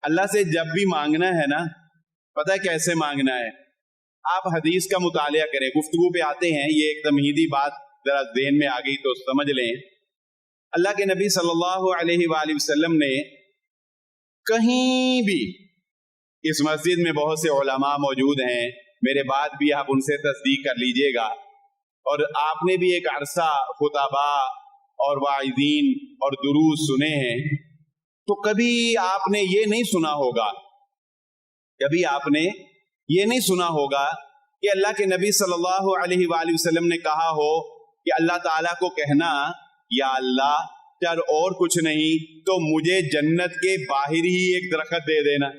اللہ سے جب بھی مانگنا ہے نا، پتہ ہے کیسے مانگنا ہے؟ آپ حدیث کا مطالعہ کریں، گفتگو پہ آتے ہیں، یہ ایک تمہیدی بات ذرا ذہن میں آ گئی تو سمجھ لیں۔ اللہ کے نبی صلی اللہ علیہ وآلہ وسلم نے کہیں بھی، اس مسجد میں بہت سے علماء موجود ہیں، میرے بات بھی آپ ان سے تصدیق کر لیجئے گا، اور آپ نے بھی ایک عرصہ خطباء اور واعظین اور دروس سنے ہیں، تو کبھی آپ نے یہ نہیں سنا ہوگا، کبھی آپ نے یہ نہیں سنا ہوگا کہ اللہ کے نبی صلی اللہ علیہ وآلہ وسلم نے کہا ہو کہ اللہ تعالیٰ کو کہنا، یا اللہ چر اور کچھ نہیں تو مجھے جنت کے باہر ہی ایک درخت دے دینا۔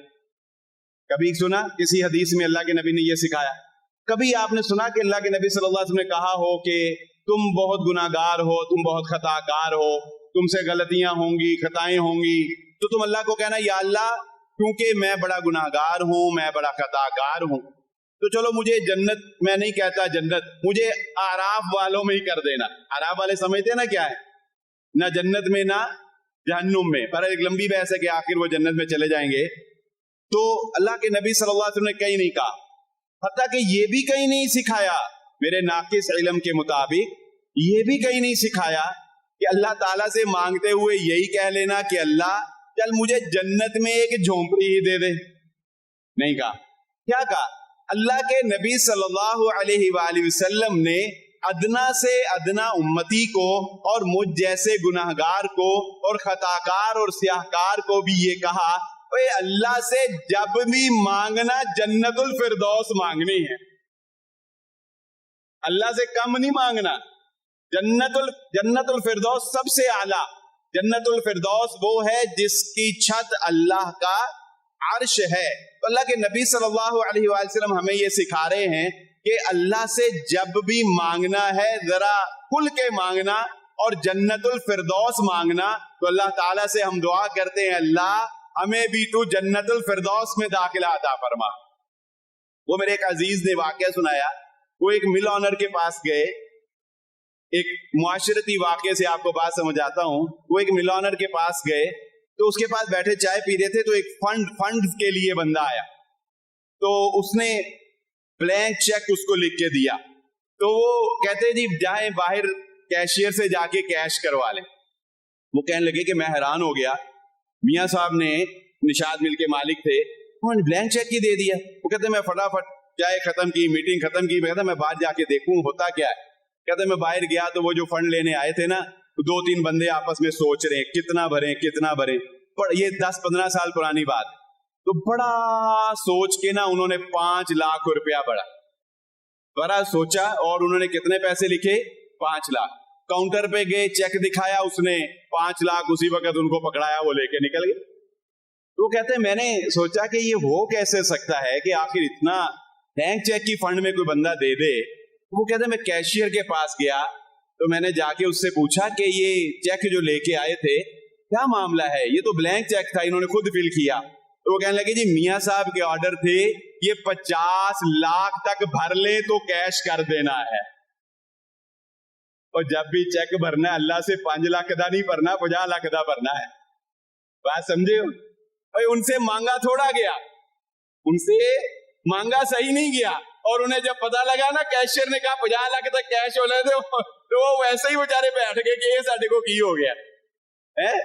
کبھی سنا کسی حدیث میں اللہ کے نبی نے یہ سکھایا؟ کبھی آپ نے سنا کہ اللہ کے نبی صلی اللہ علیہ وسلم نے کہا ہو کہ تم بہت گناہگار ہو، تم بہت خطا کار ہو، تم سے غلطیاں ہوں گی، خطائیں ہوں گی، تو تم اللہ کو کہنا یا اللہ کیونکہ میں بڑا گناہگار ہوں، میں بڑا خطا کار ہوں، تو چلو مجھے جنت، میں نہیں کہتا جنت، مجھے اعراف والوں میں ہی کر دینا۔ اعراف والے سمجھتے ہیں نا کیا ہے؟ نہ جنت میں نہ جہنم میں، پر ایک لمبی بحث ہے کہ آخر وہ جنت میں چلے جائیں گے۔ تو اللہ کے نبی صلی اللہ علیہ وسلم نے کہیں نہیں کہا، حتیٰ کہ یہ بھی کہیں نہیں سکھایا، میرے ناقص علم کے مطابق یہ بھی کہیں نہیں سکھایا کہ اللہ تعالیٰ سے مانگتے ہوئے یہی کہہ لینا کہ اللہ چل مجھے جنت میں ایک جھونپڑی ہی دے دے۔ نہیں کہا۔ کیا کہا؟ اللہ کے نبی صلی اللہ علیہ وآلہ وسلم نے ادنا سے ادنا امتی کو اور مجھ جیسے گناہگار کو اور خطاکار اور سیاہکار کو بھی یہ کہا، اے اللہ سے جب بھی مانگنا جنت الفردوس مانگنی ہے، اللہ سے کم نہیں مانگنا۔ جنت الفردوس سب سے اعلیٰ، جنت الفردوس وہ ہے جس کی چھت اللہ کا عرش ہے۔ تو اللہ کے نبی صلی اللہ علیہ وآلہ وسلم ہمیں یہ سکھا رہے ہیں کہ اللہ سے جب بھی مانگنا ہے ذرا کھل کے مانگنا اور جنت الفردوس مانگنا۔ تو اللہ تعالیٰ سے ہم دعا کرتے ہیں اللہ ہمیں بھی تو جنت الفردوس میں داخلہ عطا فرما۔ وہ میرے ایک عزیز نے واقعہ سنایا، وہ ایک مل آنر کے پاس گئے، ایک معاشرتی واقعے سے آپ کو بات سمجھ آتا ہوں۔ وہ ایک مل آنر کے پاس گئے تو اس کے پاس بیٹھے چائے پی رہے تھے، تو ایک فنڈ کے لیے بندہ آیا، تو اس نے بلینک چیک اس کو لکھ کے دیا، تو وہ کہتے جی جائیں باہر کیشیئر سے جا کے کیش کروا لیں۔ وہ کہنے لگے کہ میں حیران ہو گیا، میاں صاحب نے نشاد مل کے مالک تھے، انہوں نے بلینک چیک ہی دے دیا۔ وہ کہتے میں فٹافٹ چائے ختم کی، میٹنگ ختم کی، میں کہتا میں باہر جا کے دیکھوں ہوتا کیا ہے۔ کہتے میں باہر گیا تو وہ جو فنڈ لینے آئے تھے نا، دو تین بندے آپس میں سوچ رہے ہیں کتنا بھریں۔ یہ 10-15 سال پرانی بات، تو بڑا سوچ کے نا انہوں نے 5 لاکھ روپیہ بڑا سوچا، اور انہوں نے کتنے پیسے لکھے؟ 5 لاکھ۔ کاؤنٹر پہ گئے، چیک دکھایا اس نے، 5 لاکھ اسی وقت ان کو پکڑایا، وہ لے کے نکل گئے۔ تو کہتے ہیں میں نے سوچا کہ یہ ہو کیسے سکتا ہے کہ آخر اتنا بلینک چیک کی فنڈ میں کوئی بندہ دے دے۔ وہ کہتے ہیں میں کیشیئر کے پاس گیا تو میں نے جا کے اس سے پوچھا کہ یہ چیک جو لے کے آئے تھے کیا معاملہ ہے؟ یہ تو بلینک چیک تھا، انہوں نے خود فل کیا۔ تو وہ کہنے لگے جی میاں صاحب کے آرڈر تھے یہ 50 لاکھ تک بھر لیں تو کیش کر دینا ہے، اور جب بھی چیک بھرنا ہے اللہ سے 5 لاکھ دا نہیں بھرنا، 50 لاکھ دا بھرنا ہے۔ بات سمجھے ہو؟ بھائی ان سے مانگا تھوڑا گیا، ان سے مانگا صحیح نہیں گیا، اور انہیں جب پتا لگا نا کیشیئر نے کہا 50 لاکھ تک کیش ہو لے دو، تو وہ ویسے ہی بیچارے بیٹھ گئے کہ یہ ساڈے کو کی ہو گیا ہے۔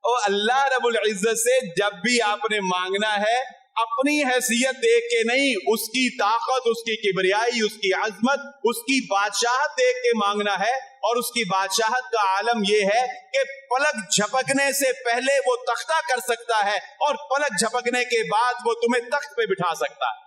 اور اللہ رب العزت سے جب بھی آپ نے مانگنا ہے اپنی حیثیت دیکھ کے نہیں، اس کی طاقت، اس کی کبریائی، اس کی عظمت، اس کی بادشاہت دیکھ کے مانگنا ہے۔ اور اس کی بادشاہت کا عالم یہ ہے کہ پلک جھپکنے سے پہلے وہ تختہ کر سکتا ہے، اور پلک جھپکنے کے بعد وہ تمہیں تخت پہ بٹھا سکتا ہے۔